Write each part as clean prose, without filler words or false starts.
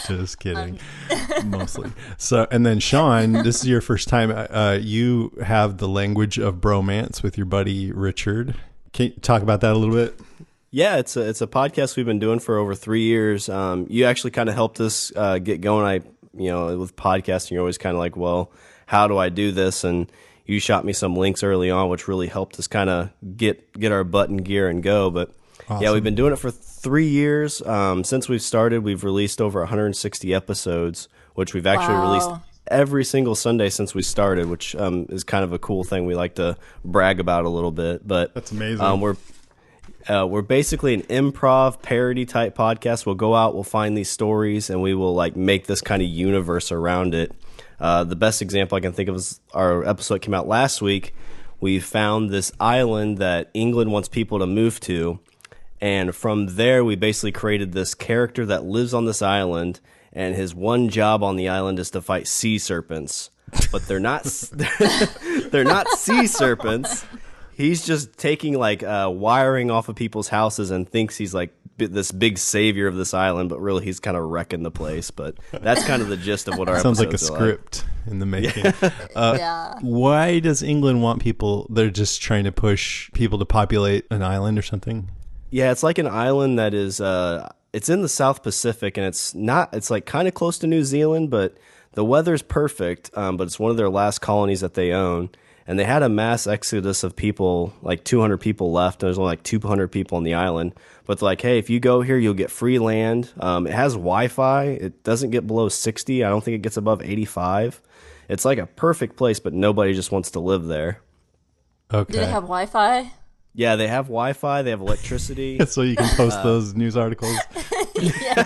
Just kidding. Mostly. So, and then Sean, this is your first time. You have the language of bromance with your buddy Richard. Can you talk about that a little bit? Yeah, it's a podcast we've been doing for over 3 years. You actually kind of helped us get going. With podcasting, you're always kind of like, well, how do I do this? And you shot me some links early on, which really helped us kind of get our butt in gear and go. But awesome. Yeah, we've been doing it for 3 years. Since we've started, we've released over 160 episodes, which we've actually released every single Sunday since we started, which is kind of a cool thing we like to brag about a little bit. But that's amazing. We're basically an improv parody type podcast. We'll go out, we'll find these stories, and we will like make this kind of universe around it. The best example I can think of is our episode that came out last week. We found this island that England wants people to move to. And from there, we basically created this character that lives on this island, and his one job on the island is to fight sea serpents. But they're not they're not sea serpents. He's just taking like wiring off of people's houses and thinks he's like this big savior of this island, but really he's kind of wrecking the place. But that's kind of the gist of what our sounds episodes like a script in the making. Yeah. Why does England want people? They're just trying to push people to populate an island or something. Yeah, it's like an island that is it's in the South Pacific, and it's like kind of close to New Zealand, but the weather's perfect. But it's one of their last colonies that they own. And they had a mass exodus of people, like 200 people left. And there's only like 200 people on the island. But they're like, hey, if you go here, you'll get free land. It has Wi-Fi. It doesn't get below 60. I don't think it gets above 85. It's like a perfect place, but nobody just wants to live there. Okay. Do they have Wi-Fi? Yeah, they have Wi-Fi. They have electricity. So you can post those news articles. Yeah.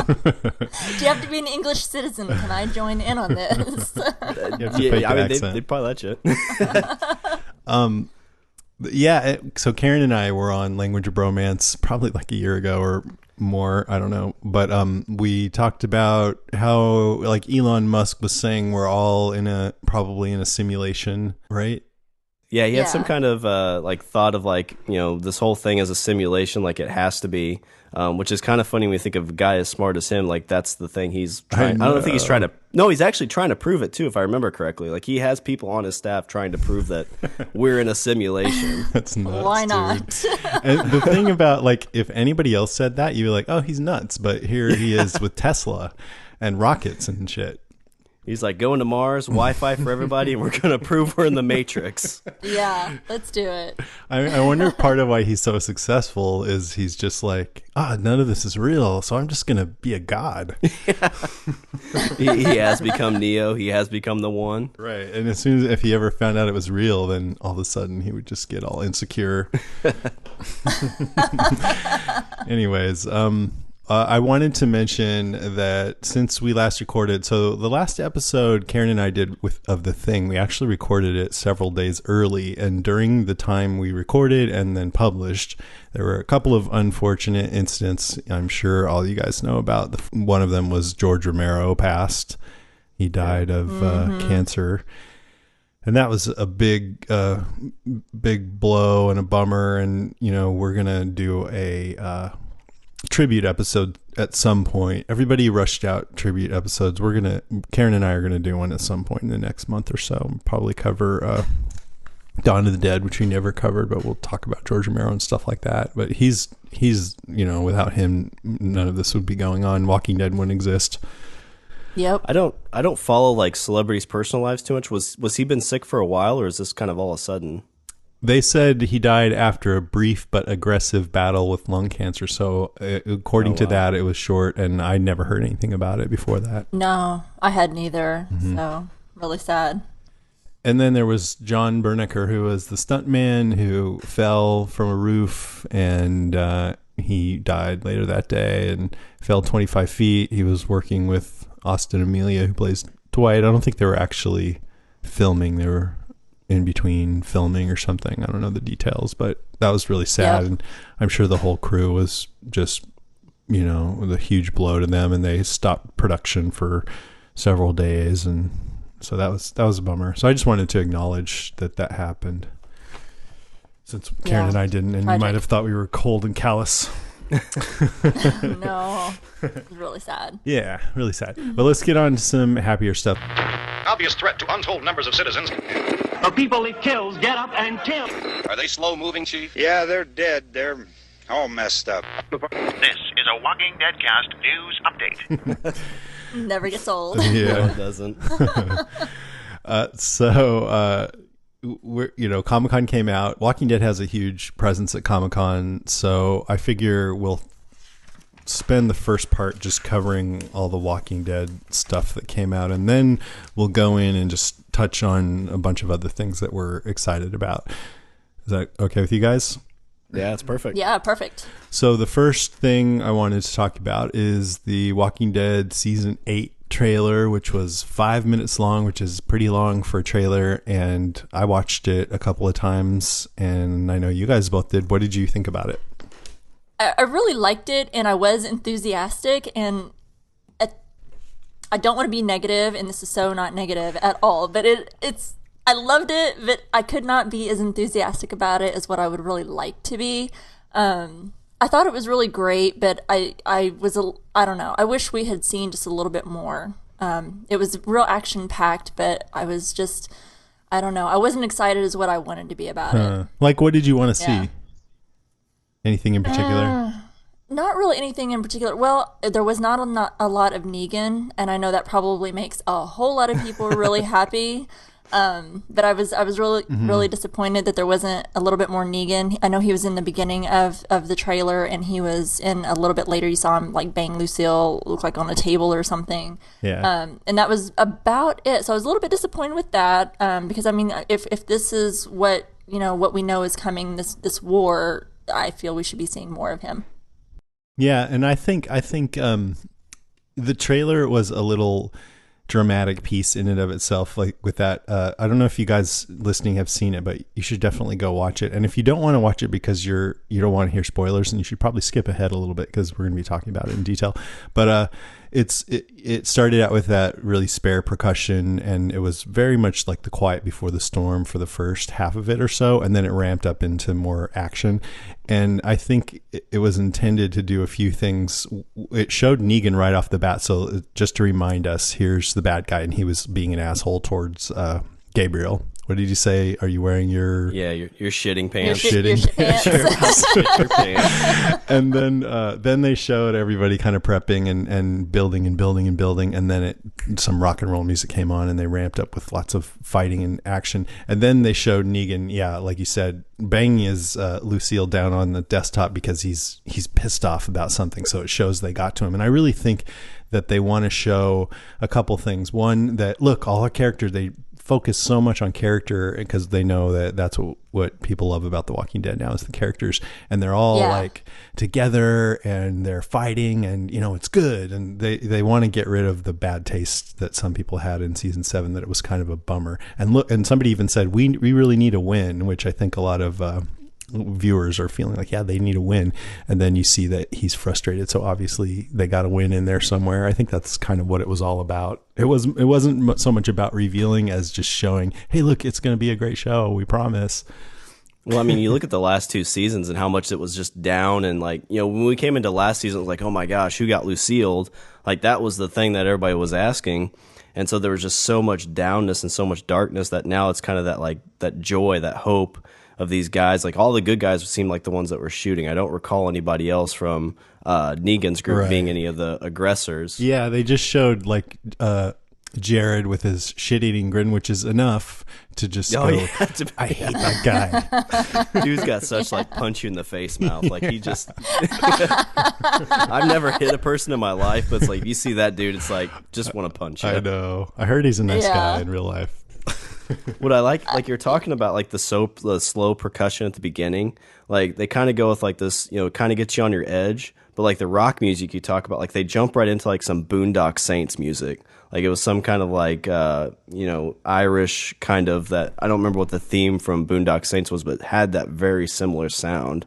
Do you have to be an English citizen? Can I join in on this? They'd probably let you. So Karen and I were on Language of Bromance probably like a year ago or more. I don't know. But we talked about how, like Elon Musk was saying, we're all probably in a simulation, right? Yeah, he had some kind of thought of this whole thing as a simulation, like it has to be, which is kind of funny when you think of a guy as smart as him. Like that's the thing he's trying. I don't think he's trying to. No, he's actually trying to prove it too, if I remember correctly. Like he has people on his staff trying to prove that we're in a simulation. That's nuts. Why not? And the thing about if anybody else said that, you'd be like, oh, he's nuts. But here he is with Tesla and rockets and shit. He's like, going to Mars, Wi-Fi for everybody, and we're going to prove we're in the Matrix. Yeah, let's do it. I wonder if part of why he's so successful is he's just like, none of this is real, so I'm just going to be a god. Yeah. he has become Neo. He has become the one. Right. And as soon as if he ever found out it was real, then all of a sudden he would just get all insecure. Anyways, I wanted to mention that since we last recorded, so the last episode Karen and I did of The Thing, we actually recorded it several days early. And during the time we recorded and then published, there were a couple of unfortunate incidents I'm sure all you guys know about. One of them was George Romero passed. He died of cancer. And that was a big blow and a bummer. And, we're going to do a tribute episode at some point. Everybody rushed out tribute episodes. Karen and I are gonna do one at some point in the next month or so. Probably cover Dawn of the Dead, which we never covered, but we'll talk about George Romero and stuff like that. But he's without him, none of this would be going on. Walking Dead wouldn't exist. Yep. I don't follow like celebrities' personal lives too much. Was he been sick for a while, or is this kind of all of a sudden? They said he died after a brief but aggressive battle with lung cancer. So according to that, it was short, and I never heard anything about it before that. No, I hadn't either. So really sad. And then there was John Bernecker, who was the stuntman who fell from a roof, and he died later that day and fell 25 feet. He was working with Austin Amelia, who plays Dwight. I don't think they were actually filming. They were in between filming or something. I don't know the details, but that was really sad. Yep. And I'm sure the whole crew was just, with a huge blow to them, and they stopped production for several days. And so that was a bummer. So I just wanted to acknowledge that happened, since Karen and I didn't, and you might have thought we were cold and callous. No, it's really sad. Yeah, really sad. But let's get on to some happier stuff. Obvious threat to untold numbers of citizens. The people it kills get up and kill. Are they slow-moving, Chief? Yeah, they're dead. They're all messed up. This is a Walking Deadcast news update. Never gets old. No, Yeah. it doesn't. We're, Comic-Con came out. Walking Dead has a huge presence at Comic-Con, so I figure we'll spend the first part just covering all the Walking Dead stuff that came out, and then we'll go in and just touch on a bunch of other things that we're excited about. Is that okay with you guys? Yeah, it's perfect. Yeah, perfect. So the first thing I wanted to talk about is the Walking Dead Season 8 trailer, which was 5 minutes long, which is pretty long for a trailer, and I watched it a couple of times, and I know you guys both did. What did you think about it? I really liked it, and I was enthusiastic, and I don't want to be negative, and this is so not negative at all, but it's I loved it, but I could not be as enthusiastic about it as what I would really like to be. I thought it was really great, but I don't know. I wish we had seen just a little bit more. It was real action packed, but I was just, I don't know. I wasn't excited as what I wanted to be about it. Like, what did you want to Yeah. see? Anything in particular? Not really anything in particular. Well, there was not a lot of Negan, and I know that probably makes a whole lot of people really happy. But I was really disappointed that there wasn't a little bit more Negan. I know he was in the beginning of the trailer, and he was in a little bit later. You saw him like bang Lucille, look like on a table or something. Yeah. And that was about it. So I was a little bit disappointed with that, because I mean, if this is what we know is coming, this war, I feel we should be seeing more of him. Yeah, and I think the trailer was a little dramatic piece in and of itself, like with that. I don't know if you guys listening have seen it, but you should definitely go watch it. And if you don't want to watch it because you don't want to hear spoilers, then you should probably skip ahead a little bit because we're going to be talking about it in detail. But it started out with that really spare percussion, and it was very much like the Quiet Before the Storm for the first half of it or so, and then it ramped up into more action. And I think it was intended to do a few things. It showed Negan right off the bat, so just to remind us, here's the bad guy, and he was being an asshole towards Gabriel. What did you say? Are you wearing your... Yeah, your shitting pants. Your shit pants. Your pants. And then they showed everybody kind of prepping and building, and then some rock and roll music came on, and they ramped up with lots of fighting and action. And then they showed Negan, yeah, like you said, banging his Lucille down on the desktop because he's pissed off about something. So it shows they got to him. And I really think that they want to show a couple things. One, that look, all our characters, they focus so much on character because they know that that's what people love about The Walking Dead now is the characters, and they're all like together and they're fighting, and it's good, and they want to get rid of the bad taste that some people had in season 7, that it was kind of a bummer. And look, and somebody even said we really need a win, which I think a lot of viewers are feeling like, yeah, they need a win. And then you see that he's frustrated, so obviously they got a win in there somewhere. I think that's kind of what it was all about. It wasn't so much about revealing as just showing, hey, look, it's going to be a great show, we promise. Well, I mean, you look at the last 2 seasons and how much it was just down, and like, when we came into last season, it was like, oh my gosh, who got Lucille'd? Like, that was the thing that everybody was asking. And so there was just so much downness and so much darkness that now it's kind of that, like, that joy, that hope of these guys. Like, all the good guys seem like the ones that were shooting. I don't recall anybody else from Negan's group being any of the aggressors. Yeah, they just showed like Jared with his shit-eating grin, which is enough to just go, yeah, I hate that guy. Dude's got such like punch you in the face mouth. Like, he just I've never hit a person in my life, but it's like, if you see that dude, it's like, just want to punch you. I know. I heard he's a nice guy in real life. What I like you're talking about, like the slow percussion at the beginning, like they kind of go with like this, kind of gets you on your edge. But like the rock music you talk about, like they jump right into like some Boondock Saints music. Like it was some kind of like, Irish kind of, that, I don't remember what the theme from Boondock Saints was, but it had that very similar sound.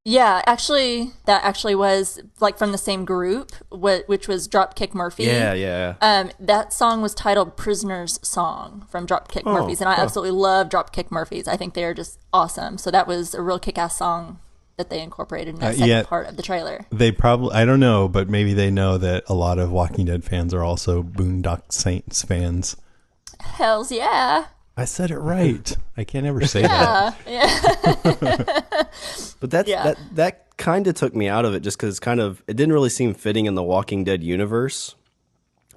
Yeah, actually, that actually was like from the same group, which was Dropkick Murphy. Yeah. That song was titled "Prisoner's Song" from Dropkick Murphys, and I absolutely love Dropkick Murphys. I think they are just awesome. So that was a real kick-ass song. that they incorporated in that second part of the trailer. They probably, I don't know, but maybe they know that a lot of Walking Dead fans are also Boondock Saints fans. Hells yeah. I said it right. I can't ever say that. Yeah. But that kind of took me out of it just because it didn't really seem fitting in the Walking Dead universe.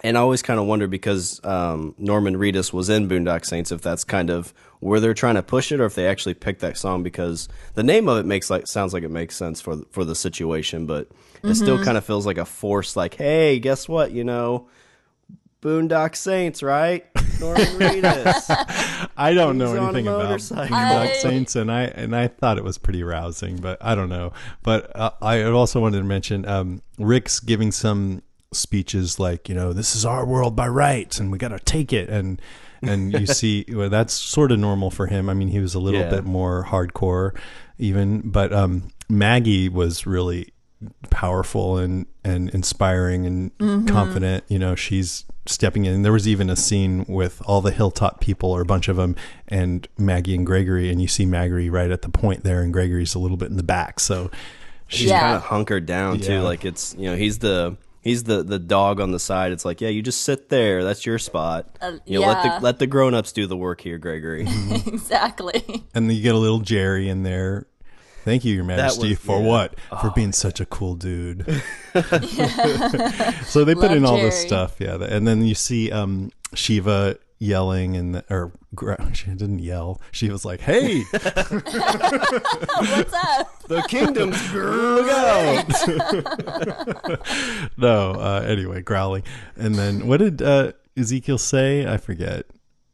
And I always kind of wonder because Norman Reedus was in Boondock Saints if that's kind of where they're trying to push it or if they actually picked that song because the name of it sounds like it makes sense for the situation, but it still kind of feels like a force. Like, hey, guess what? Boondock Saints, right? Norman Reedus. I don't know He's on anything a about motorcycle. Boondock Saints, and I thought it was pretty rousing, but I don't know. But I also wanted to mention Rick's giving some speeches like, this is our world by rights, and we got to take it, and you see, well, that's sort of normal for him. I mean, he was a little bit more hardcore, even, but Maggie was really powerful and inspiring and confident. She's stepping in. There was even a scene with all the Hilltop people, or a bunch of them, and Maggie and Gregory, and you see Maggie right at the point there, and Gregory's a little bit in the back, so she's kind of hunkered down too. Like it's he's the dog on the side. It's like, you just sit there. That's your spot. Let the grown-ups do the work here, Gregory. Exactly. And then you get a little Jerry in there. Thank you, Your Majesty, for what? For being such a cool dude. So they put in all this stuff, and then you see Shiva yelling, she didn't yell. She was like, "Hey, what's up? The kingdom's look out!" No, anyway, growling. And then what did Ezekiel say? I forget.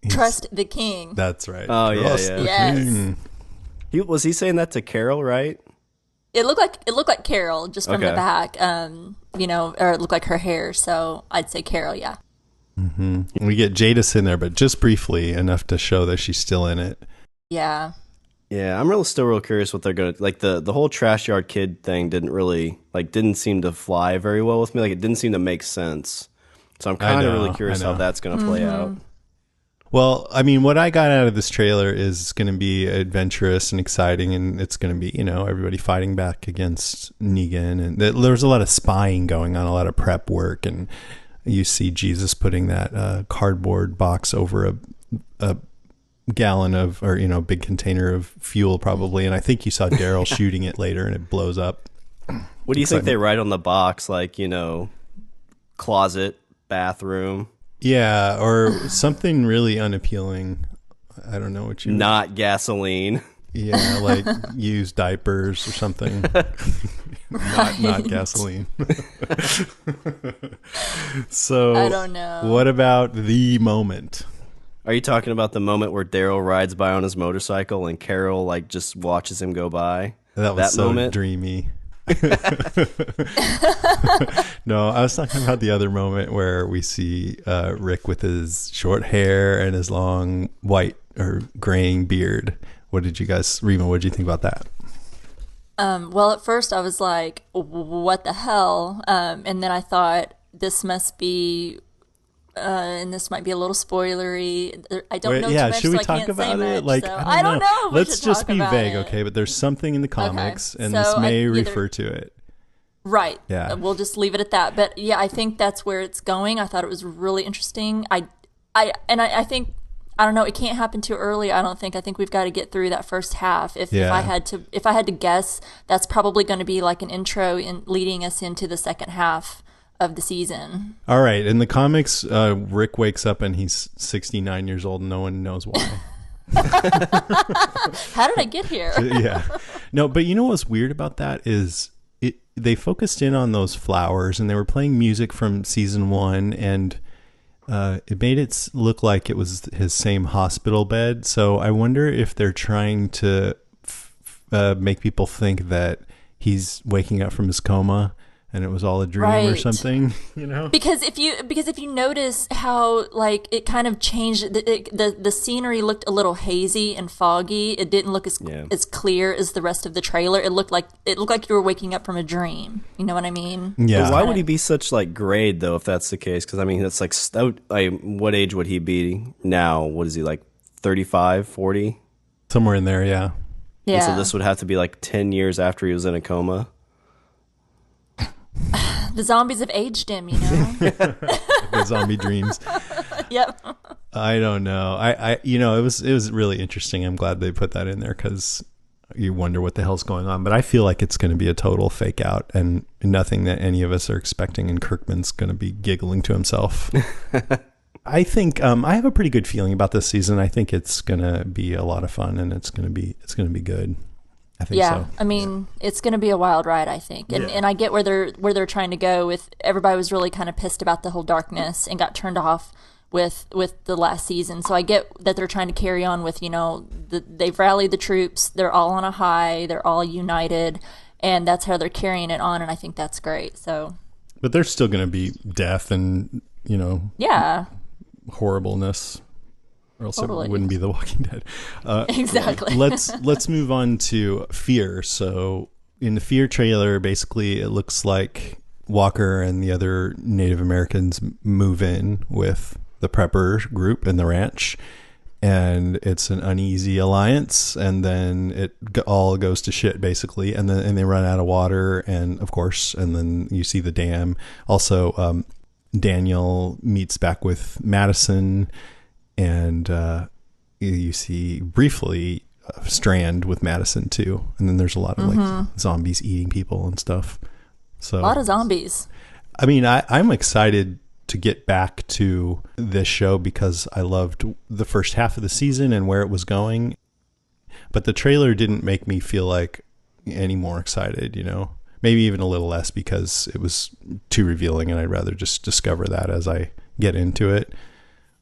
Trust the king. That's right. Oh Trust yeah. the Yes. king. Was he saying that to Carol, right? It looked like Carol just from the back, or it looked like her hair. So I'd say Carol, yeah. Mm-hmm. We get Jadis in there, but just briefly enough to show that she's still in it. Yeah. Yeah, I'm still real curious what they're gonna like. The whole trash yard kid thing didn't seem to fly very well with me. Like it didn't seem to make sense. So I'm kind of really curious how that's gonna play out. Well, I mean, what I got out of this trailer is going to be adventurous and exciting, and it's going to be, everybody fighting back against Negan, and there's a lot of spying going on, a lot of prep work, and you see Jesus putting that cardboard box over a gallon of, or big container of fuel probably, and I think you saw Daryl shooting it later, and it blows up. What do you think they write on the box? Like, closet, bathroom. Yeah, or something really unappealing. I don't know what you... Not gasoline. Yeah, like used diapers or something. not gasoline. So I don't know. What about the moment? Are you talking about the moment where Daryl rides by on his motorcycle and Carol just watches him go by? That was so moment? Dreamy. No, I was talking about the other moment where we see Rick with his short hair and his long white or graying beard. What did you guys, Rima, what did you think about that? Well, at first I was like, what the hell? And then I thought this must be, and this might be a little spoilery. I don't know too much, should we so talk I can't about say it? much. So I don't know. Let's just be vague, okay? But there's something in the comics, and so this may refer to it. Right. Yeah. We'll just leave it at that. But yeah, I think that's where it's going. I thought it was really interesting. I think, I don't know, it can't happen too early. I don't think. I think we've got to get through that first half. If I had to guess, that's probably going to be like an intro in leading us into the second half of the season. All right. In the comics, Rick wakes up and he's 69 years old and no one knows why. How did I get here? Yeah. No, but you know what's weird about that is they focused in on those flowers and they were playing music from season 1, and it made it look like it was his same hospital bed. So I wonder if they're trying to make people think that he's waking up from his coma and it was all a dream or something, Because if you notice how like it kind of changed, the scenery looked a little hazy and foggy. It didn't look as clear as the rest of the trailer. It looked like you were waking up from a dream. You know what I mean? Yeah. But why would he be such grade though if that's the case? Because I mean, it's what age would he be now? What is he, like 35, 40? Somewhere in there, yeah. And so Yeah. this would have to be like 10 years after he was in a coma. The zombies have aged him, you know? The zombie dreams. Yep. I don't know. It was really interesting. I'm glad they put that in there because you wonder what the hell's going on. But I feel like it's going to be a total fake out and nothing that any of us are expecting. And Kirkman's going to be giggling to himself. I think I have a pretty good feeling about this season. I think it's going to be a lot of fun and it's going to be good. I think so. I mean, it's going to be a wild ride, I think. And I get where they're trying to go with everybody was really kind of pissed about the whole darkness and got turned off with the last season. So I get that they're trying to carry on with, they've rallied the troops, they're all on a high, they're all united, and that's how they're carrying it on, and I think that's great. So But there's still going to be death and, yeah, horribleness. Or else Totally. it wouldn't be The Walking Dead. exactly. Let's move on to Fear. So in the Fear trailer, basically it looks like Walker and the other Native Americans move in with the prepper group in the ranch, and it's an uneasy alliance, and then it all goes to shit basically, and they run out of water, and of course, and then you see the dam. Also, Daniel meets back with Madison. And you see briefly Strand with Madison too, and then there's a lot of like zombies eating people and stuff. So A lot of zombies. I mean, I'm excited to get back to this show because I loved the first half of the season and where it was going, but the trailer didn't make me feel like any more excited. Maybe even a little less because it was too revealing, and I'd rather just discover that as I get into it.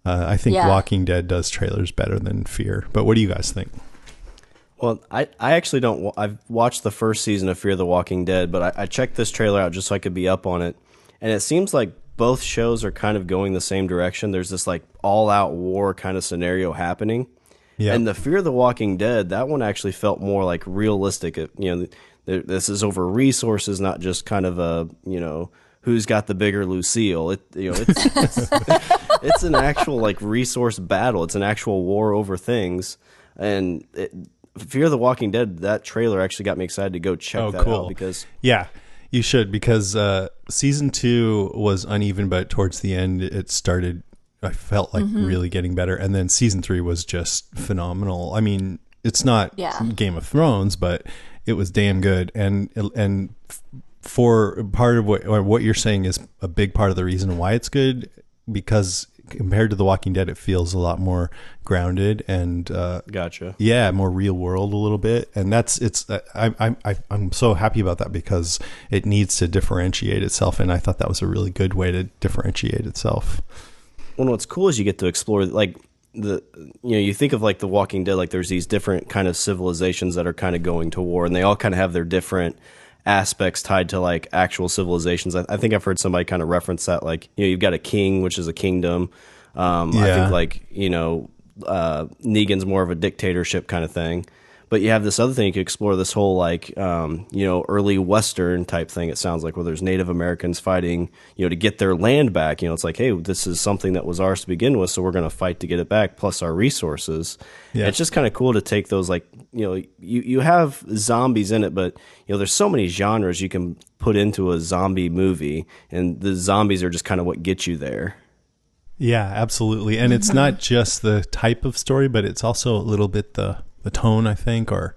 I think Walking Dead does trailers better than Fear. But what do you guys think? Well, I actually don't. I've watched the first season of Fear the Walking Dead, but I checked this trailer out just so I could be up on it. And it seems like both shows are kind of going the same direction. There's this like all-out war kind of scenario happening. Yeah. And the Fear the Walking Dead, that one actually felt more like realistic. This is over resources, not just kind of a, who's got the bigger Lucille. It's an actual like resource battle. It's an actual war over things. And Fear the Walking Dead, that trailer actually got me excited to go check that out because yeah, you should, because season 2 was uneven, but towards the end it started. I felt like really getting better, and then season 3 was just phenomenal. I mean, it's not Game of Thrones, but it was damn good, and for part of what you're saying is a big part of the reason why it's good, because compared to The Walking Dead, it feels a lot more grounded and gotcha. Yeah, more real world a little bit, and I'm so happy about that because it needs to differentiate itself, and I thought that was a really good way to differentiate itself. Well, what's cool is you get to explore like you think of like The Walking Dead, like there's these different kind of civilizations that are kind of going to war, and they all kind of have their different aspects tied to like actual civilizations. I think I've heard somebody kind of reference that, like, you've got a king, which is a kingdom. I think like, Negan's more of a dictatorship kind of thing. But you have this other thing you could explore, this whole like, early Western type thing. It sounds like where there's Native Americans fighting, to get their land back. It's like, hey, this is something that was ours to begin with, so we're going to fight to get it back, plus our resources. Yeah. It's just kind of cool to take those, like, you have zombies in it, but there's so many genres you can put into a zombie movie, and the zombies are just kind of what gets you there. Yeah, absolutely. And it's not just the type of story, but it's also a little bit the tone, I think, or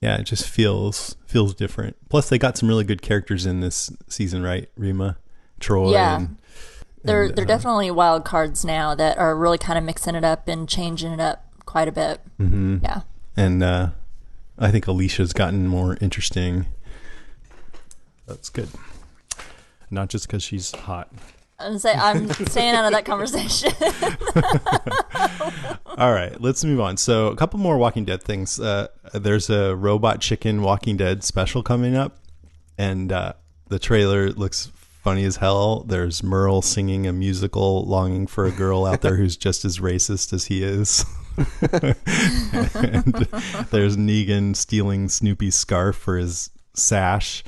it just feels different. Plus, they got some really good characters in this season, right, Rima, Troy? Yeah, they're definitely wild cards now that are really kind of mixing it up and changing it up quite a bit. Mm-hmm. Yeah, and I think Alicia's gotten more interesting. That's good. Not just because she's hot. I'm staying out of that conversation. All right, let's move on. So a couple more Walking Dead things. There's a Robot Chicken Walking Dead special coming up, and the trailer looks funny as hell. There's Merle singing a musical Longing for a Girl out there who's just as racist as he is. And there's Negan stealing Snoopy's scarf for his sash,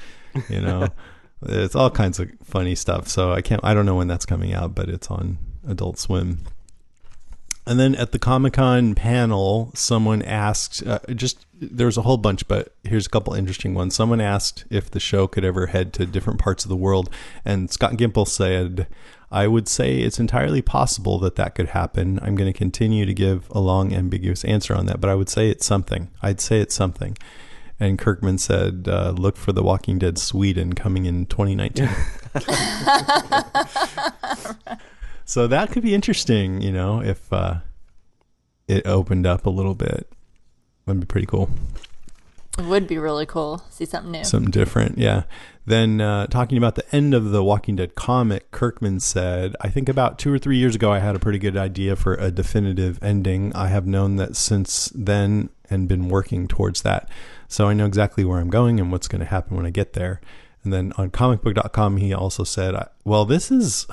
It's all kinds of funny stuff. So I don't know when that's coming out, but it's on Adult Swim. And then at the Comic-Con panel, someone asked, just there's a whole bunch, but here's a couple interesting ones. Someone asked if the show could ever head to different parts of the world, and Scott Gimple said, I would say it's entirely possible that could happen. I'm going to continue to give a long, ambiguous answer on that, but I would say it's something. I'd say it's something. And Kirkman said, look for The Walking Dead Sweden coming in 2019. So that could be interesting, if it opened up a little bit. That'd be pretty cool. It would be really cool. See something new. Something different, yeah. Then talking about the end of the Walking Dead comic, Kirkman said, I think about 2 or 3 years ago I had a pretty good idea for a definitive ending. I have known that since then and been working towards that. So I know exactly where I'm going and what's going to happen when I get there. And then on comicbook.com, he also said, well, this is,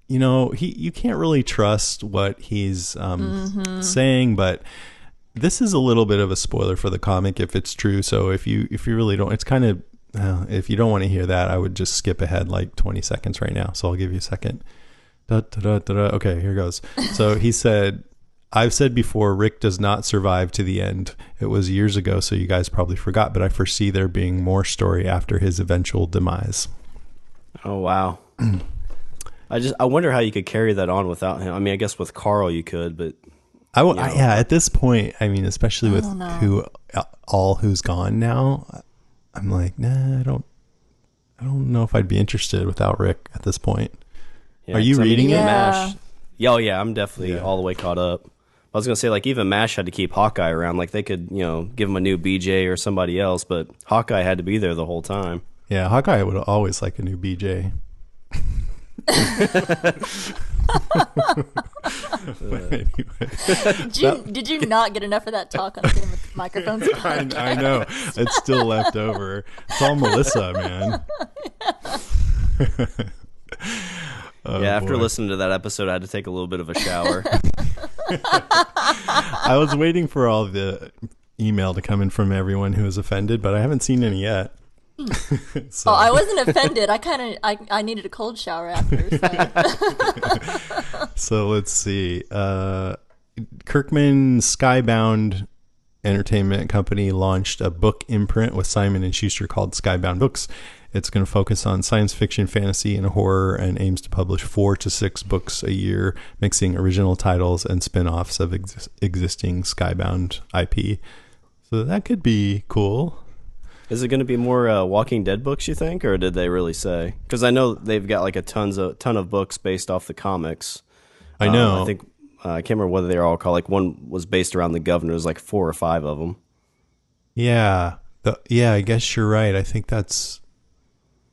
you can't really trust what he's saying, but this is a little bit of a spoiler for the comic if it's true. So if you really don't, it's kind of, if you don't want to hear that, I would just skip ahead like 20 seconds right now. So I'll give you a second. Okay, here goes. So he said, I've said before, Rick does not survive to the end. It was years ago, so you guys probably forgot, but I foresee there being more story after his eventual demise. Oh, wow. I wonder how you could carry that on without him. I mean, I guess with Carl you could, but yeah, at this point, I mean, especially with who's gone now, I'm like, nah, I don't know if I'd be interested without Rick at this point. Yeah, are you reading it? MASH. Yeah, I'm definitely all the way caught up. I was gonna say, like, even MASH had to keep Hawkeye around. Like, they could, give him a new BJ or somebody else, but Hawkeye had to be there the whole time. Yeah, Hawkeye would always like a new BJ. Did you not get enough of that talk on the microphones? I know. It's still left over. It's all Melissa, man. After listening to that episode, I had to take a little bit of a shower. I was waiting for all the email to come in from everyone who was offended, but I haven't seen any yet. So. Oh, I wasn't offended. I needed a cold shower after. So let's see. Kirkman Skybound Entertainment Company launched a book imprint with Simon & Schuster called Skybound Books. It's going to focus on science fiction, fantasy, and horror, and aims to publish 4 to 6 books a year, mixing original titles and spin-offs of existing Skybound IP. So that could be cool. Is it going to be more Walking Dead books, you think, or did they really say? Because I know they've got like a ton of books based off the comics. I know. I think I can't remember whether they were all called. Like, one was based around the Governor. There's like 4 or 5 of them. Yeah, I guess you're right. I think that's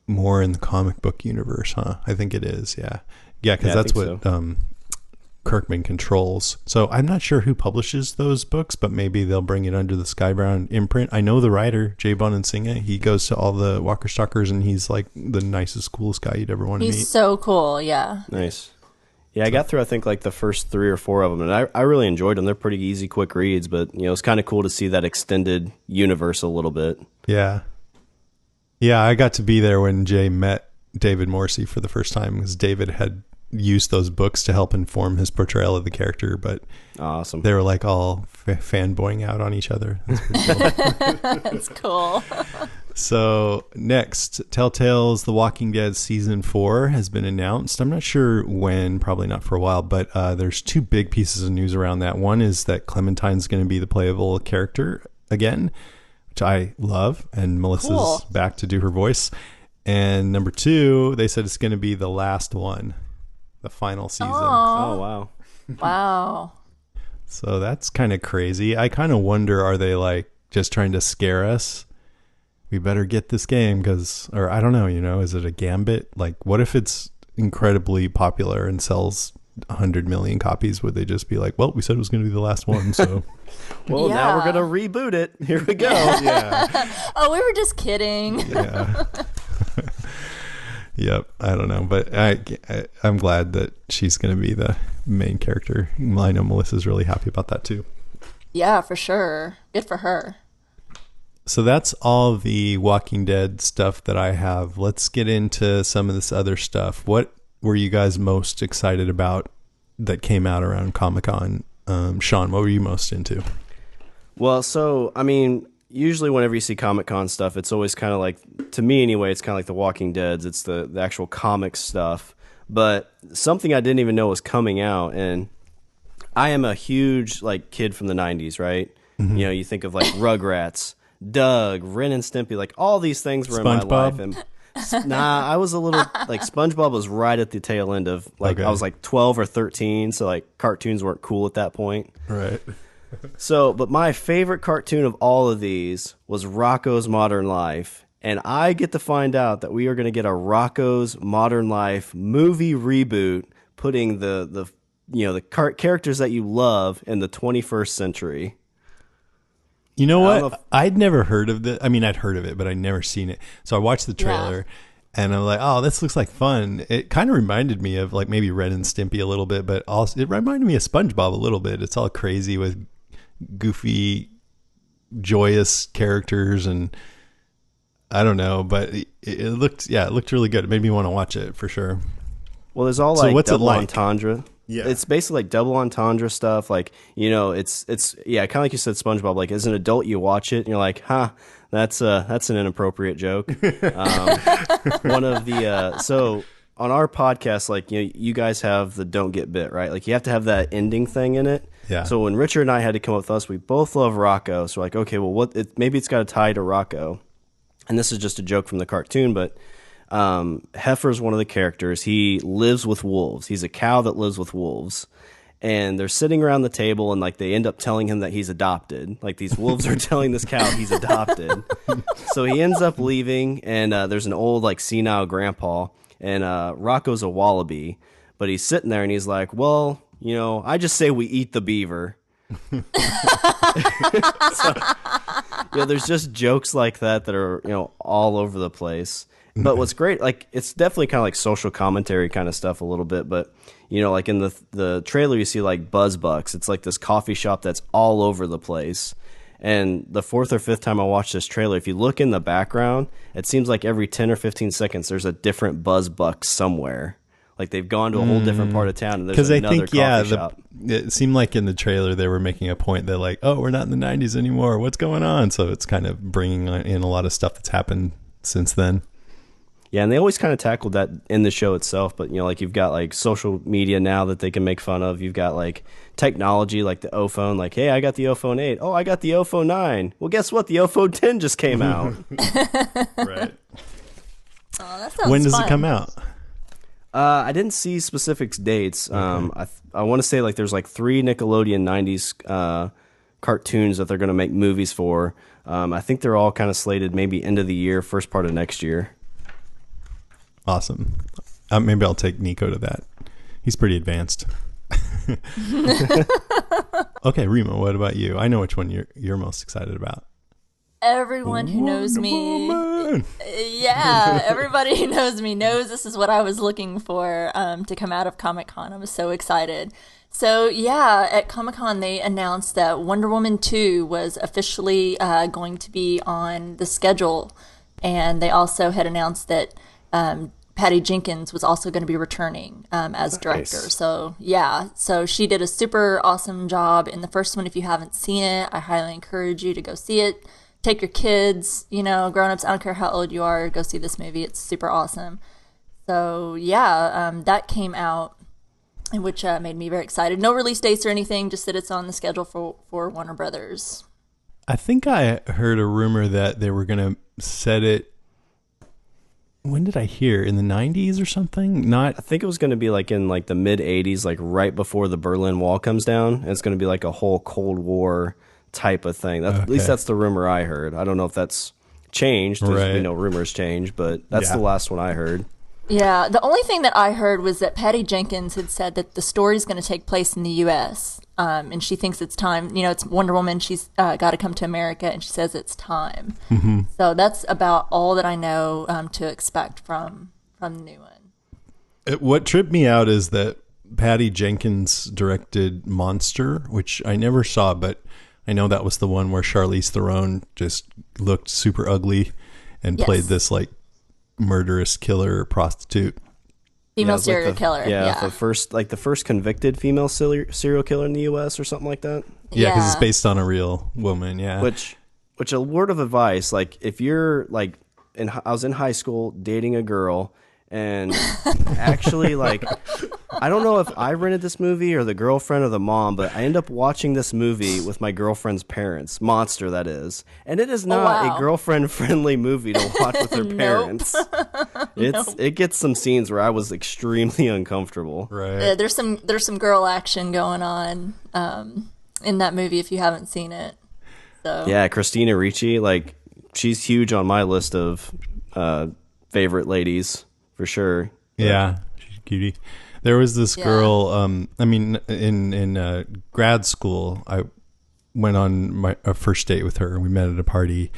more in the comic book universe, huh? I think it is. Yeah, because that's what Kirkman controls. So I'm not sure who publishes those books, but maybe they'll bring it under the Skybound imprint. I know the writer, Jay Bonansinga. He goes to all the Walker Stalkers, and he's like the nicest, coolest guy you'd ever want to meet. He's so cool, yeah. Nice. Yeah, I got through, I think, like the first 3 or 4 of them, and I really enjoyed them. They're pretty easy, quick reads, but, it's kind of cool to see that extended universe a little bit. Yeah. Yeah, I got to be there when Jay met David Morrissey for the first time, because David had used those books to help inform his portrayal of the character, but awesome. They were like all fanboying out on each other. That's pretty cool. That's cool. So next, Telltale's The Walking Dead Season 4 has been announced. I'm not sure when, probably not for a while, but there's 2 big pieces of news around that. One is that Clementine's going to be the playable character again, which I love, and Melissa's back to do her voice. And number 2, they said it's going to be the last one, the final season. Oh, wow. Wow. So that's kind of crazy. I kind of wonder, are they like just trying to scare us? We better get this game or I don't know, is it a gambit? Like, what if it's incredibly popular and sells 100 million copies? Would they just be like, well, we said it was going to be the last one, so well, now we're going to reboot it. Here we go. Yeah. Oh, we were just kidding. Yeah. Yep. I don't know, but I'm glad that she's going to be the main character. I know Melissa's really happy about that too. Yeah, for sure. Good for her. So that's all the Walking Dead stuff that I have. Let's get into some of this other stuff. What were you guys most excited about that came out around Comic-Con? Sean, what were you most into? Well, so, I mean, usually whenever you see Comic-Con stuff, it's always kind of like, to me anyway, it's kind of like The Walking Dead's. It's the actual comic stuff. But something I didn't even know was coming out, and I am a huge like kid from the 90s, right? Mm-hmm. You know, you think of like Rugrats, Doug, Ren and Stimpy, like all these things were in my SpongeBob? life. And I was a little like SpongeBob was right at the tail end of like Okay. I was like 12 or 13, so like cartoons weren't cool at that point. Right. So, but my favorite cartoon of all of these was Rocko's Modern Life. And I get to find out that we are going to get a Rocko's Modern Life movie reboot, putting the characters that you love in the 21st century. You know I don't what? know if- I'd never heard of this. I mean, I'd heard of it, but I'd never seen it. So I watched the trailer and I'm like, oh, this looks like fun. It kind of reminded me of like maybe Ren and Stimpy a little bit, but also it reminded me of SpongeBob a little bit. It's all crazy with goofy, joyous characters, and I don't know, but it looked really good. It made me want to watch it for sure. Well, there's all So like what's it double like? entendre. Yeah. It's basically like double entendre stuff. Like, you know, it's kind of like you said, SpongeBob. Like as an adult, you watch it and you're like, huh, that's an inappropriate joke. One of the so on our podcast, like you guys have the don't get bit, right? Like you have to have that ending thing in it. Yeah. So when Richard and I had to come up with us, we both love Rocco. So we're like, okay, well, maybe it's got a tie to Rocco. And this is just a joke from the cartoon, but Heifer's one of the characters. He lives with wolves. He's a cow that lives with wolves. And they're sitting around the table, and like they end up telling him that he's adopted. Like these wolves are telling this cow he's adopted. So he ends up leaving, and there's an old like senile grandpa, and Rocco's a wallaby, but he's sitting there and he's like, well, you know, I just say we eat the beaver. So, there's just jokes like that are, all over the place. But what's great, like, it's definitely kind of like social commentary kind of stuff a little bit. But, like in the trailer, you see like Buzzbucks. It's like this coffee shop that's all over the place. And the fourth or fifth time I watched this trailer, if you look in the background, it seems like every 10 or 15 seconds, there's a different Buzzbucks somewhere. Like they've gone to a whole different part of town, and there's another coffee shop. It seemed like in the trailer they were making a point that like, oh, we're not in the 90s anymore. What's going on? So it's kind of bringing in a lot of stuff that's happened since then. Yeah, and they always kind of tackled that in the show itself. But, like you've got like social media now that they can make fun of. You've got like technology like the O-Phone. Like, hey, I got the O-Phone 8. Oh, I got the O-Phone 9. Well, guess what? The O-Phone 10 just came out. Right. Oh, that sounds When does fun. it come out? I didn't see specific dates. I want to say like there's like 3 Nickelodeon 90s cartoons that they're going to make movies for. I think they're all kind of slated maybe end of the year, first part of next year. Awesome. Maybe I'll take Nico to that. He's pretty advanced. Okay, Rima, what about you? I know which one you're most excited about. Everyone who knows me, Woman. yeah, everybody who knows me knows this is what I was looking for to come out of Comic-Con. I was so excited. So yeah, at Comic-Con they announced that Wonder Woman 2 was officially going to be on the schedule, and they also had announced that Patty Jenkins was also going to be returning as director. Nice. So yeah, so she did a super awesome job in the first one. If you haven't seen it, I highly encourage you to go see it. Take your kids, grown-ups, I don't care how old you are, go see this movie. It's super awesome. So yeah, that came out, which made me very excited. No release dates or anything, just that it's on the schedule for Warner Brothers. I think I heard a rumor that they were going to set it. When did I hear? In the 90s or something? I think it was going to be like in like the mid 80s, like right before the Berlin Wall comes down. And it's going to be like a whole Cold War type of thing. At least that's the rumor I heard. I don't know if that's changed. Right. We know rumors change, but that's the last one I heard. Yeah, the only thing that I heard was that Patty Jenkins had said that the story is going to take place in the U.S., and she thinks it's time. It's Wonder Woman. She's got to come to America, and she says it's time. Mm-hmm. So that's about all that I know to expect from the new one. What tripped me out is that Patty Jenkins directed Monster, which I never saw, but I know that was the one where Charlize Theron just looked super ugly and played this like murderous killer prostitute. Female it's like serial killer. Yeah. the first convicted female serial killer in the U.S. or something like that. Yeah, because it's based on a real woman. Yeah, Which Which a word of advice, like if you're like, I was in high school dating a girl, and actually like, I don't know if I rented this movie or the girlfriend or the mom, but I end up watching this movie with my girlfriend's parents, Monster that is, and it is not a girlfriend-friendly movie to watch with her parents. It gets some scenes where I was extremely uncomfortable. Right. Yeah, there's some girl action going on in that movie if you haven't seen it. So Yeah, Christina Ricci, like she's huge on my list of favorite ladies for sure. Yeah, she's a cutie. There was this girl. I mean, in grad school, I went on a first date with her, and we met at a party,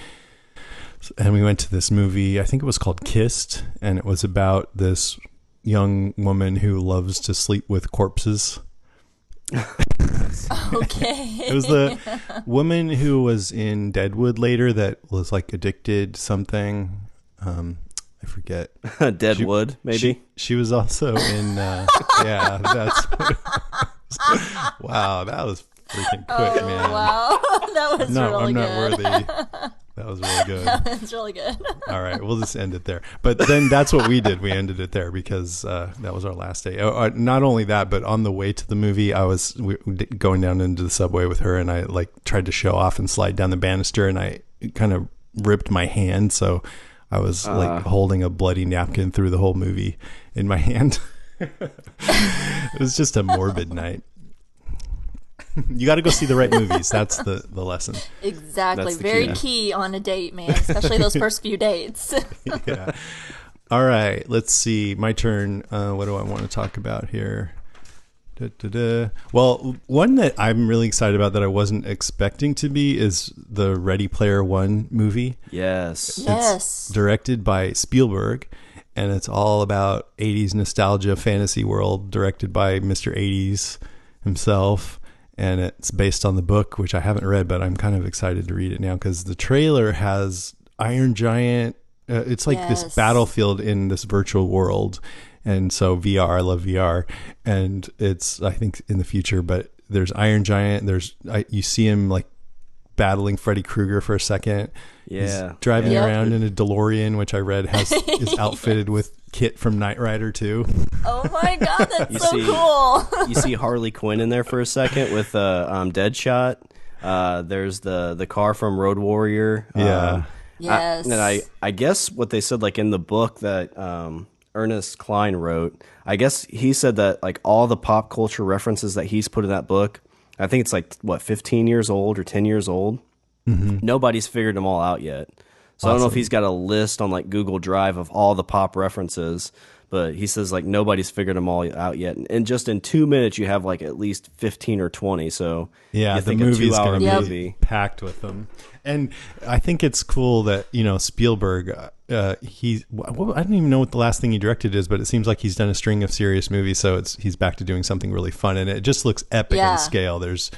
and we went to this movie. I think it was called Kissed, and it was about this young woman who loves to sleep with corpses. Okay. It was the woman who was in Deadwood later that was like addicted to something. I forget. Deadwood, maybe. She was also in. Yeah, that's. Wow, that was freaking quick, man. Wow, that was really I'm good. not worthy. That was really good. That's really good. All right, we'll just end it there. But then that's what we did. We ended it there because that was our last day. Not only that, but on the way to the movie, I was going down into the subway with her, and I like tried to show off and slide down the banister, and I kind of ripped my hand, so I was like holding a bloody napkin through the whole movie in my hand. It was just a morbid night. You got to go see the right movies. That's the lesson. Exactly. That's the Very key. key on a date, man, especially those first few dates. Yeah. All right. Let's see. My turn. What do I want to talk about here? Well, one that I'm really excited about that I wasn't expecting to be is the Ready Player One movie. Yes. Yes. Directed by Spielberg, and it's all about 80s nostalgia fantasy world, directed by Mr. 80s himself. And it's based on the book, which I haven't read, but I'm kind of excited to read it now because the trailer has Iron Giant. It's like this battlefield in this virtual world. And so VR, I love VR. And it's, I think, in the future, but there's Iron Giant. You see him like battling Freddy Krueger for a second. Yeah. He's driving Yeah. around in a DeLorean, which I read is outfitted with Kit from Knight Rider too. Oh my God, that's You so see- cool. You see Harley Quinn in there for a second with Deadshot. There's the car from Road Warrior. Yeah. Yes. And I guess what they said, like in the book that Ernest Cline wrote, I guess he said that like all the pop culture references that he's put in that book, I think it's like, 15 years old or 10 years old. Mm-hmm. Nobody's figured them all out yet. So I don't know if he's got a list on like Google Drive of all the pop references, but he says like nobody's figured them all out yet. And just in 2 minutes, you have like at least 15 or 20. So Yeah, you the think a movie's 2 hour going to movie. be packed with them. And I think it's cool that, Spielberg, I don't even know what the last thing he directed is, but it seems like he's done a string of serious movies. So he's back to doing something really fun. And it just looks epic in scale. There's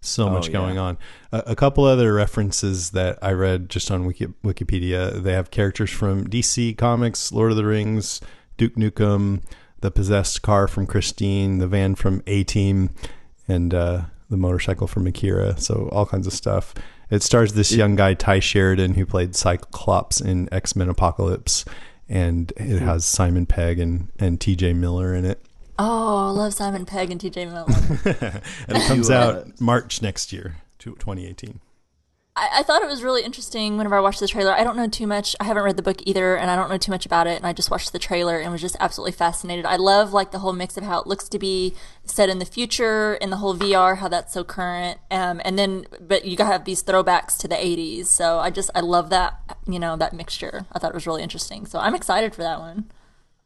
so much going on. A couple other references that I read just on Wikipedia. They have characters from DC Comics, Lord of the Rings, Duke Nukem, the possessed car from Christine, the van from A-Team, and the motorcycle from Akira. So all kinds of stuff. It stars this young guy, Ty Sheridan, who played Cyclops in X-Men Apocalypse, and it has Simon Pegg and TJ Miller in it. Oh, I love Simon Pegg and TJ Miller. And it comes out March next year, 2018. I thought it was really interesting whenever I watched the trailer. I don't know too much. I haven't read the book either, and I don't know too much about it. And I just watched the trailer and was just absolutely fascinated. I love like the whole mix of how it looks to be set in the future and the whole VR, how that's so current. And then, but you gotta have these throwbacks to the 80s. So I love that, that mixture. I thought it was really interesting. So I'm excited for that one.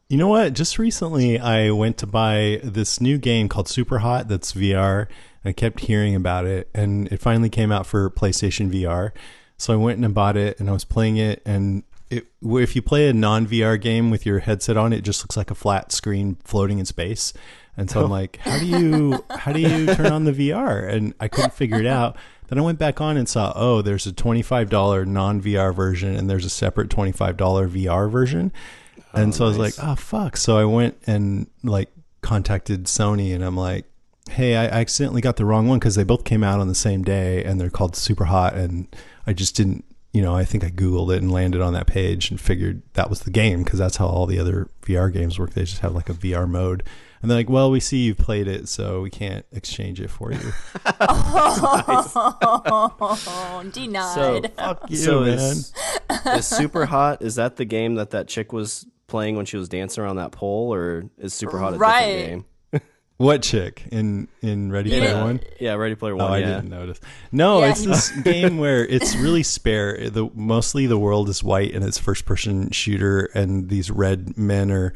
You know what? Just recently, I went to buy this new game called Super Hot that's VR. I kept hearing about it, and it finally came out for PlayStation VR. So I went and bought it, and I was playing it. And if you play a non-VR game with your headset on, it just looks like a flat screen floating in space. And so I'm like, how do you turn on the VR? And I couldn't figure it out. Then I went back on and saw, there's a $25 non-VR version, and there's a separate $25 VR version. And so I was like, oh, fuck. So I went and like contacted Sony, and I'm like, hey, I accidentally got the wrong one because they both came out on the same day and they're called Super Hot. And I just didn't I think I Googled it and landed on that page and figured that was the game, because that's how all the other VR games work. They just have like a VR mode. And they're like, well, we see you've played it, so we can't exchange it for you. Oh, denied. Fuck you, So man. is Super Hot, is that the game that chick was playing when she was dancing around that pole, or is Super Hot a Right. different game? What chick in Ready Player One? Yeah, Ready Player One. Oh, I yeah. didn't notice. No, Yeah, it's this game where it's really spare. Mostly the world is white and it's first person shooter, and these red men are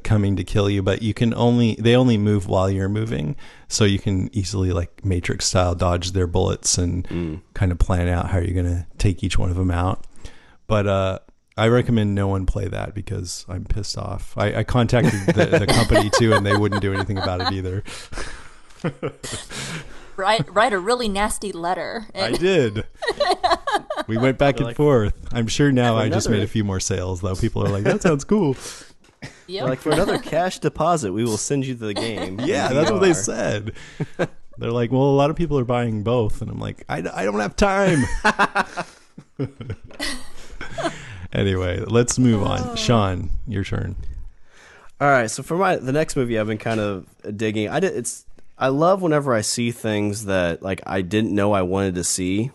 coming to kill you, but they only move while you're moving, so you can easily like Matrix style dodge their bullets and kind of plan out how you're gonna take each one of them out. But I recommend no one play that because I'm pissed off. I contacted the company too, and they wouldn't do anything about it either. Write a really nasty letter. I did. We went back and forth. I'm sure now I just another- made a few more sales, though. People are like, that sounds cool. Yep. Like, for another cash deposit, we will send you the game. Yeah, that's what they said. They're like, well, a lot of people are buying both. And I'm like, I don't have time. Anyway, let's move on. Sean, your turn. All right, so for the next movie, I've been kind of digging. I love whenever I see things that like I didn't know I wanted to see,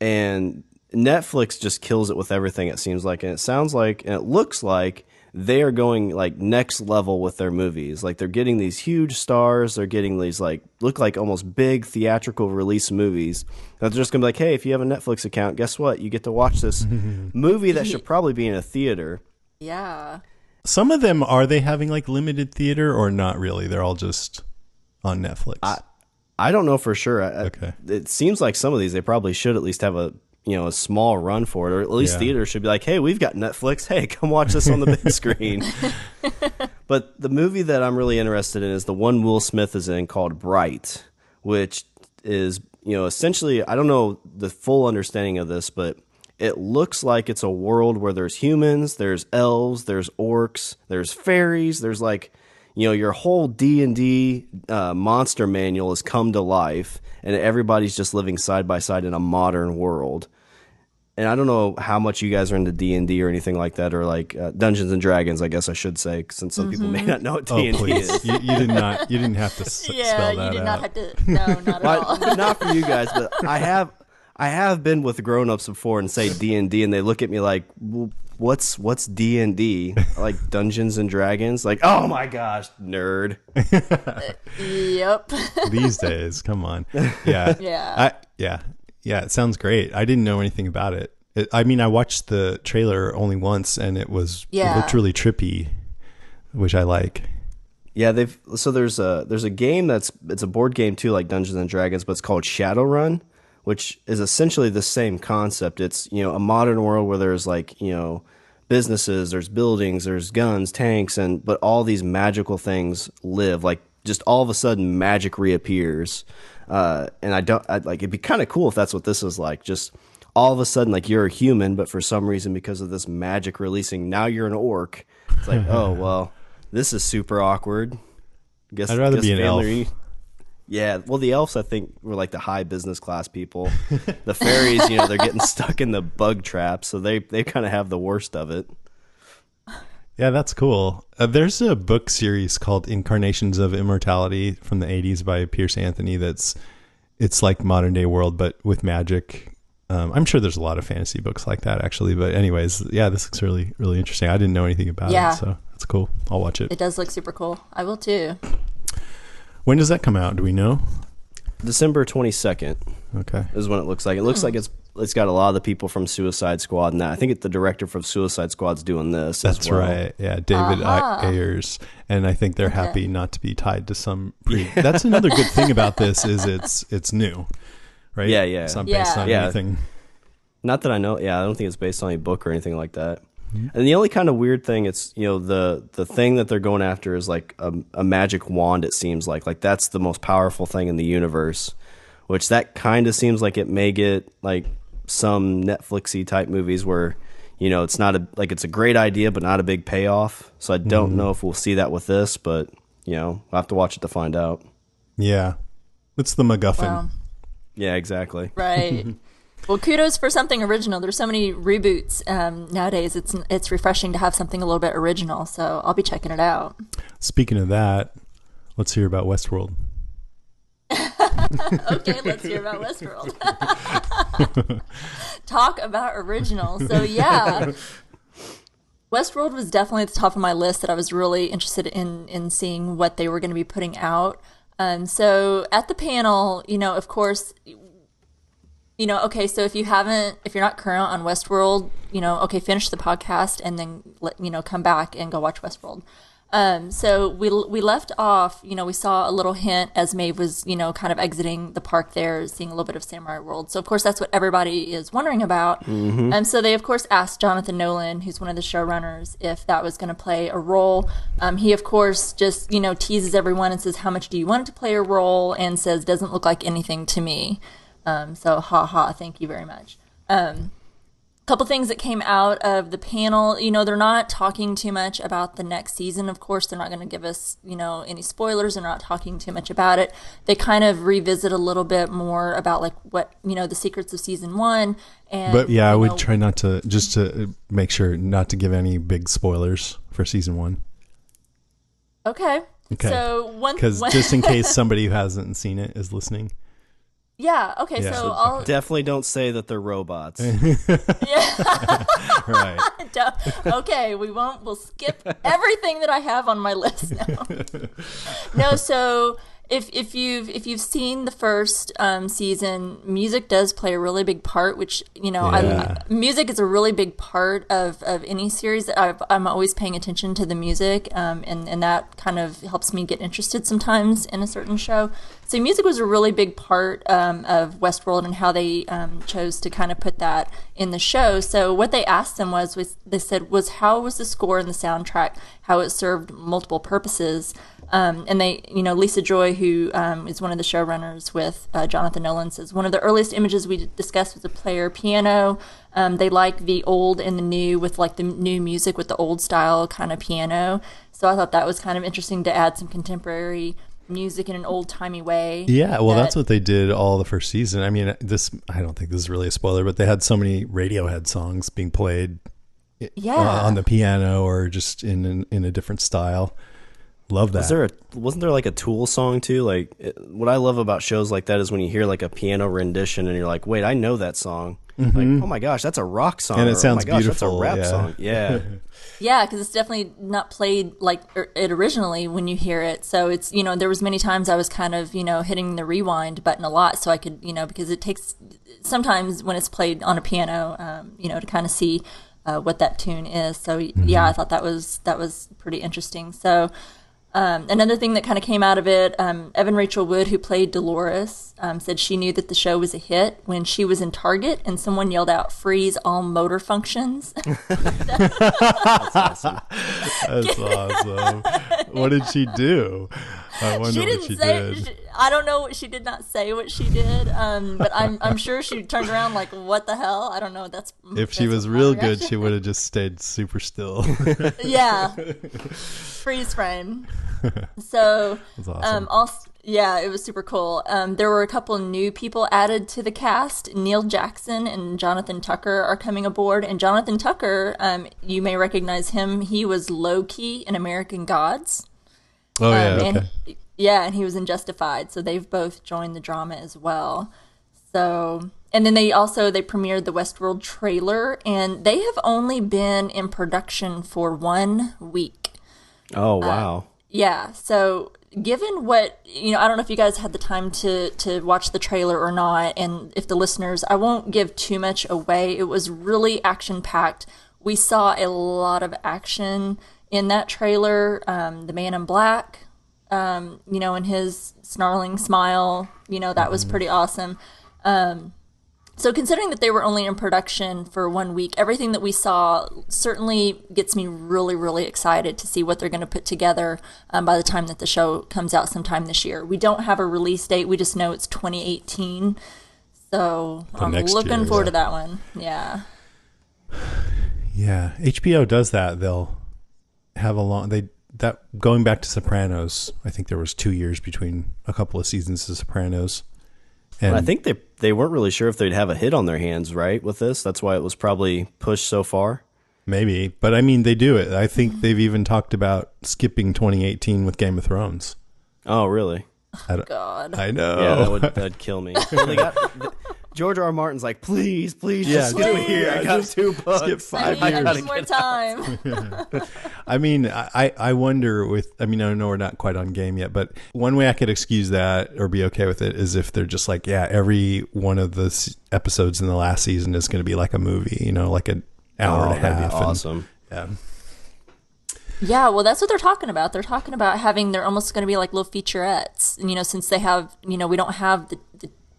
and Netflix just kills it with everything. It seems like, and it sounds like, and it looks like they are going like next level with their movies. Like they're getting these huge stars. They're getting these look like almost big theatrical release movies. They're just gonna be like, hey, if you have a Netflix account, guess what? You get to watch this movie that should probably be in a theater. Yeah. Some of them, are they having like limited theater or not really? They're all just on Netflix. I don't know for sure. Okay. It seems like some of these they probably should at least have a small run for it, or at least Yeah. theaters should be like, hey, we've got Netflix. Hey, come watch this on the big screen. But the movie that I'm really interested in is the one Will Smith is in called Bright, which is, essentially, I don't know the full understanding of this, but it looks like it's a world where there's humans, there's elves, there's orcs, there's fairies, there's your whole D&D monster manual has come to life, and everybody's just living side by side in a modern world. And I don't know how much you guys are into D&D or anything like that, or like Dungeons and Dragons, I guess I should say, since some people may not know what D&D please. is. You didn't have to Yeah, spell you that did out. not have to. No, not at all. Not for you guys, but I have been with grown-ups before and say D&D, and they look at me like, well, what's D&D? Like Dungeons and Dragons? Like, oh my gosh, nerd. Yep. These days, come on. Yeah. Yeah. Yeah, it sounds great. I didn't know anything about it. I watched the trailer only once, and it looked really trippy, which I like. Yeah, there's a game it's a board game too, like Dungeons and Dragons, but it's called Shadowrun, which is essentially the same concept. It's, a modern world where there's businesses, there's buildings, there's guns, tanks, but all these magical things live. Like just all of a sudden magic reappears. And it'd be kind of cool if that's what this is like. Just all of a sudden, like you're a human, but for some reason, because of this magic releasing, now you're an orc. It's like, oh, well, this is super awkward. I'd rather be an elf. Yeah, well, the elves, I think, were like the high business class people. The fairies, they're getting stuck in the bug trap, so they kind of have the worst of it. Yeah, that's cool. There's a book series called Incarnations of Immortality from the 80s by Pierce Anthony it's like modern day world, but with magic. I'm sure there's a lot of fantasy books like that, actually. But anyways, yeah, this looks really, really interesting. I didn't know anything about it, so that's cool. I'll watch it. It does look super cool. I will too. When does that come out? Do we know? December 22nd Okay. is when it looks like. It looks like it's got a lot of the people from Suicide Squad and that. I think the director from Suicide Squad's doing this That's as well. right. Yeah, David Ayers. And I think they're happy not to be tied to some That's another good thing about this is it's new. Right? Yeah, yeah. It's not based on Yeah. anything. Not that I know. Yeah, I don't think it's based on any book or anything like that. And the only kind of weird thing, it's, the thing that they're going after is like a magic wand, it seems like that's the most powerful thing in the universe, which that kind of seems like it may get like some Netflixy type movies where, it's not it's a great idea, but not a big payoff. So I don't know if we'll see that with this, but, we'll have to watch it to find out. Yeah. It's the MacGuffin. Wow. Yeah, exactly. Right. Well, kudos for something original. There's so many reboots nowadays. It's refreshing to have something a little bit original. So I'll be checking it out. Speaking of that, let's hear about Westworld. Okay, let's hear about Westworld. Talk about original. So yeah, Westworld was definitely at the top of my list that I was really interested in seeing what they were going to be putting out. So at the panel, of course, okay, so if you're not current on Westworld, okay, finish the podcast and then come back and go watch Westworld. So we left off, we saw a little hint as Maeve was, kind of exiting the park there, seeing a little bit of Samurai World. So of course that's what everybody is wondering about. And so they of course asked Jonathan Nolan, who's one of the showrunners, if that was going to play a role. He of course just, teases everyone and says, how much do you want it to play a role? And says, doesn't look like anything to me. So thank you very much. Couple things that came out of the panel, they're not talking too much about the next season. Of course, they're not going to give us, any spoilers. They're not talking too much about it. They kind of revisit a little bit more about like what, the secrets of season 1. But yeah, I would try not to, just to make sure not to give any big spoilers for season 1. Okay. So because just in case somebody who hasn't seen it is listening. Yeah. Okay. Yeah. So I'll Definitely don't say that they're robots. yeah. Right. Okay. We'll skip everything that I have on my list now. No. So if you've seen the first season, music does play a really big part. Which music is a really big part of any series. I'm always paying attention to the music, and that kind of helps me get interested sometimes in a certain show. So music was a really big part of Westworld and how they chose to kind of put that in the show. So what they asked them was they said how was the score and the soundtrack, how it served multiple purposes. And they, Lisa Joy, who is one of the showrunners with Jonathan Nolan, says one of the earliest images we discussed was a player piano. They like the old and the new with like the new music with the old style kind of piano. So I thought that was kind of interesting to add some contemporary music in an old-timey way. Yeah, well, that's what they did all the first season. I mean, I don't think this is really a spoiler, but they had so many Radiohead songs being played on the piano or just in a different style. Love that. Wasn't there like a Tool song too? Like what I love about shows like that is when you hear like a piano rendition and you're like, wait, I know that song. Like, oh my gosh, that's a rock song. And it sounds That's a beautiful. rap song. Yeah. Yeah, because it's definitely not played like it originally when you hear it. So it's, there was many times I was kind of, hitting the rewind button a lot so I could, because it takes sometimes when it's played on a piano, to kind of see what that tune is. So yeah, I thought that was pretty interesting. So another thing that kind of came out of it, Evan Rachel Wood, who played Dolores, said she knew that the show was a hit when she was in Target and someone yelled out, "Freeze all motor functions." That's awesome. That's awesome. What did she do? I wonder what she did. I don't know. She did not say what she did, but I'm sure she turned around like, "What the hell?" I don't know. If she was real good, she would have just stayed super still. Yeah, freeze frame. So that's awesome. Also, yeah, it was super cool. There were a couple new people added to the cast. Neil Jackson and Jonathan Tucker are coming aboard. And Jonathan Tucker, you may recognize him. He was Loki in American Gods. Oh, yeah, okay. And he was in Justified. So they've both joined the drama as well. So, and then they premiered the Westworld trailer. And they have only been in production for 1 week. Oh, wow. Yeah, so given what, I don't know if you guys had the time to watch the trailer or not, and if the listeners, I won't give too much away. It was really action-packed. We saw a lot of action in that trailer. The Man in Black, and his snarling smile, that was pretty awesome. So considering that they were only in production for 1 week, everything that we saw certainly gets me really, really excited to see what they're going to put together by the time that the show comes out sometime this year. We don't have a release date. We just know it's 2018. So I'm looking forward to that one. Yeah. Yeah. HBO does that. They'll have going back to Sopranos, I think there was 2 years between a couple of seasons of Sopranos. And I think they they weren't really sure if they'd have a hit on their hands, right, with this. That's why it was probably pushed so far. Maybe, but I mean, they do it. I think they've even talked about skipping 2018 with Game of Thrones. Oh, really? God. I know. Yeah, that'd kill me. George R. R. Martin's like, please, just skip it here. I got 2 books. Skip 5 I years. need more time. I mean, I wonder I know we're not quite on game yet, but one way I could excuse that or be okay with it is if they're just like, yeah, every one of the episodes in the last season is going to be like a movie, like an hour and a half. That'd be awesome. Yeah, well, that's what they're talking about. They're talking about they're almost going to be like little featurettes, since they have, we don't have the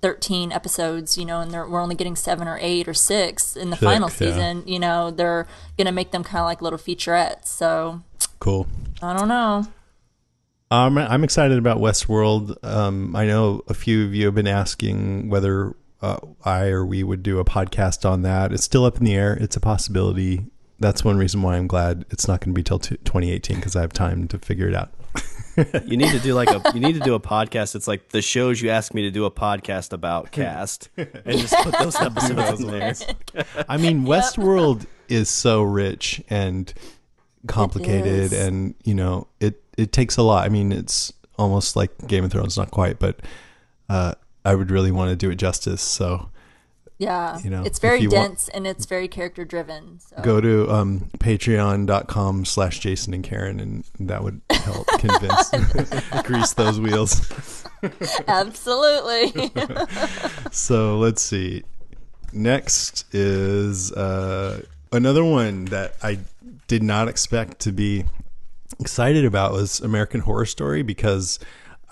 13 episodes, and we're only getting 7 or 8 or 6 in the final season, they're going to make them kind of like little featurettes. So cool. I don't know. I'm excited about Westworld. I know a few of you have been asking whether I or we would do a podcast on that. It's still up in the air. It's a possibility. That's one reason why I'm glad it's not going to be till 2018 because I have time to figure it out. You need to do a podcast. It's like the shows you ask me to do a podcast about cast and just put those episodes in there. I mean, Westworld is so rich and complicated and, it takes a lot. I mean, it's almost like Game of Thrones, not quite, but I would really want to do it justice. So yeah, it's very dense and it's very character driven. So. Go to patreon.com/Jason and Karen, and that would help convince, grease those wheels. Absolutely. So let's see. Next is another one that I did not expect to be excited about was American Horror Story, because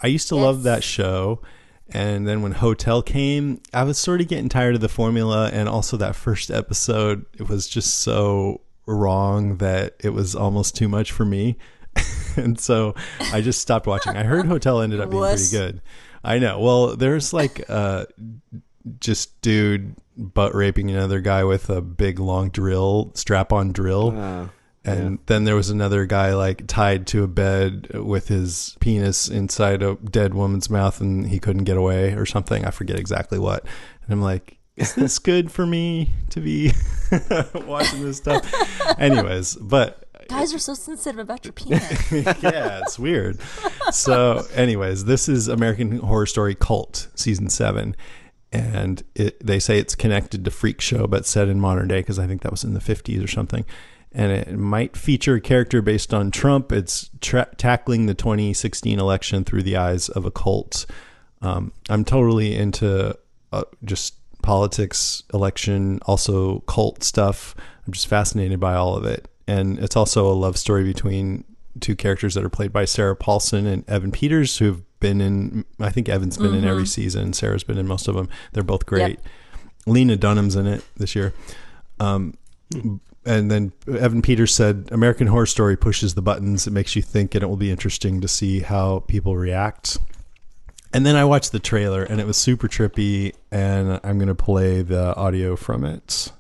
I used to love that show. And then when Hotel came, I was sort of getting tired of the formula. And also that first episode, it was just so wrong that it was almost too much for me. And so I just stopped watching. I heard Hotel ended up being pretty good. I know. Well, there's like just dude butt raping another guy with a big long strap-on drill. And then there was another guy like tied to a bed with his penis inside a dead woman's mouth and he couldn't get away or something. I forget exactly what. And I'm like, is this good for me to be watching this stuff? Anyways, but guys are so sensitive about your penis. yeah, it's weird. So anyways, this is American Horror Story Cult season 7. And they say it's connected to Freak Show, but set in modern day, because I think that was in the 50s or something. And it might feature a character based on Trump. It's tackling the 2016 election through the eyes of a cult. I'm totally into just politics, election, also cult stuff. I'm just fascinated by all of it. And it's also a love story between 2 characters that are played by Sarah Paulson and Evan Peters, who've been in, I think Evan's been in every season. Sarah's been in most of them. They're both great. Yep. Lena Dunham's in it this year. And then Evan Peters said, American Horror Story pushes the buttons. It makes you think, and it will be interesting to see how people react. And then I watched the trailer, and it was super trippy, and I'm going to play the audio from it.